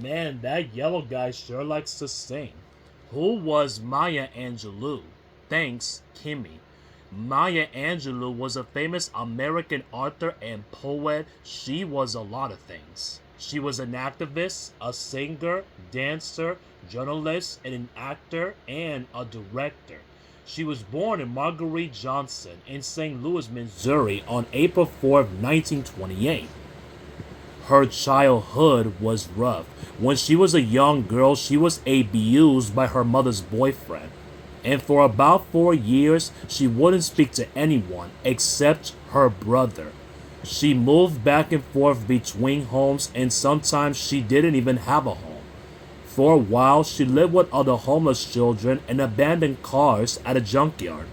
Man, that yellow guy sure likes to sing. Who was Maya Angelou? Thanks, Kimmy. Maya Angelou was a famous American author and poet. She was a lot of things. She was an activist, a singer, dancer, journalist, and an actor, and a director. She was born in Marguerite Johnson in St. Louis, Missouri on April 4th, 1928. Her childhood was rough. When she was a young girl, she was abused by her mother's boyfriend. And for about 4 years, she wouldn't speak to anyone except her brother. She moved back and forth between homes, and sometimes she didn't even have a home. For a while, she lived with other homeless children and abandoned cars at a junkyard.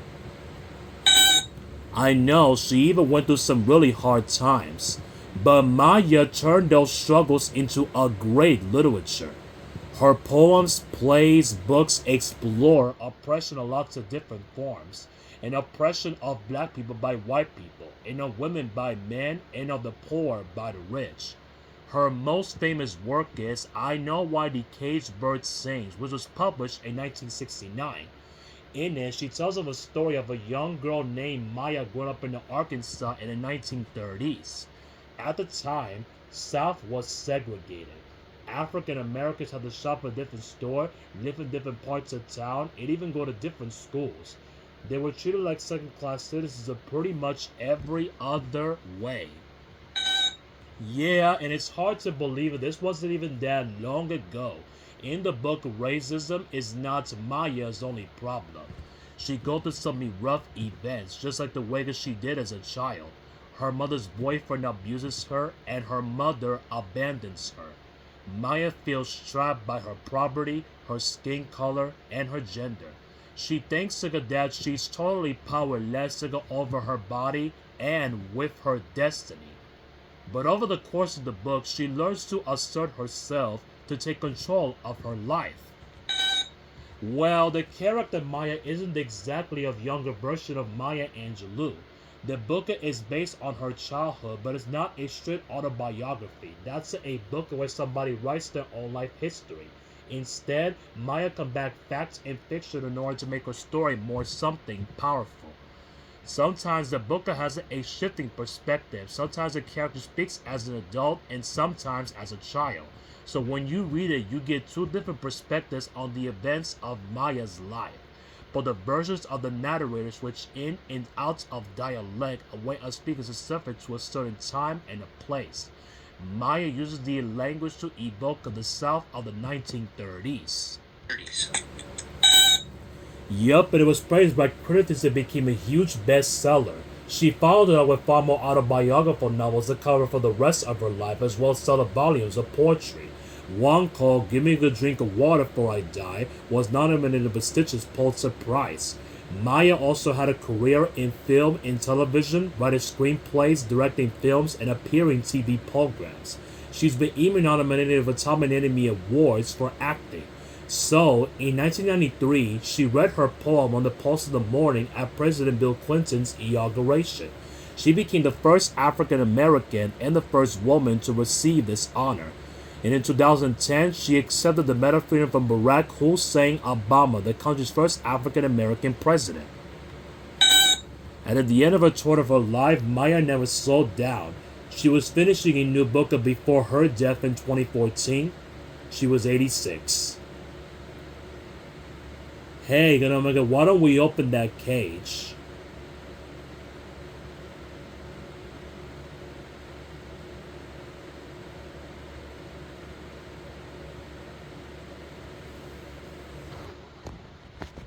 I know she even went through some really hard times, but Maya turned those struggles into a great literature. Her poems, plays, books explore oppression in lots of different forms, and oppression of black people by white people, and of women by men, and of the poor by the rich. Her most famous work is I Know Why the Caged Bird Sings, which was published in 1969. In it, she tells of a story of a young girl named Maya growing up in Arkansas in the 1930s. At the time, South was segregated. African Americans had to shop at a different store, live in different parts of town, and even go to different schools. They were treated like second-class citizens in pretty much every other way. Yeah, and it's hard to believe it. This wasn't even that long ago. In the book, racism is not Maya's only problem. She goes through some rough events, just like the way that she did as a child. Her mother's boyfriend abuses her, and her mother abandons her. Maya feels trapped by her poverty, her skin color, and her gender. She thinks that she's totally powerless over her body and with her destiny. But over the course of the book, she learns to assert herself to take control of her life. Well, the character Maya isn't exactly a younger version of Maya Angelou. The book is based on her childhood, but it's not a strict autobiography. That's a book where somebody writes their own life history. Instead, Maya combines facts and fiction in order to make her story more something powerful. Sometimes the book has a shifting perspective. Sometimes the character speaks as an adult and sometimes as a child. So when you read it, you get two different perspectives on the events of Maya's life. But the versions of the narrators switch in and out of dialect, a way of speaking is suffered to a certain time and a place. Maya uses the language to evoke the South of the 1930s. Yup, and it was praised by critics and became a huge bestseller. She followed it up with far more autobiographical novels that cover for the rest of her life, as well as several volumes of poetry. One called Give Me a Good Drink of Water Before I Die was nominated for the prestigious Pulitzer Prize. Maya also had a career in film and television, writing screenplays, directing films, and appearing in TV programs. She's been even nominated for Tom and Enemy Awards for acting. So, in 1993, she read her poem on the Pulse of the Morning at President Bill Clinton's inauguration. She became the first African American and the first woman to receive this honor. And in 2010, she accepted the Medal of Freedom from Barack Hussein Obama, the country's first African American president. And at the end of her tour of her life, Maya never slowed down. She was finishing a new book before her death in 2014. She was 86. Hey, why don't we open that cage?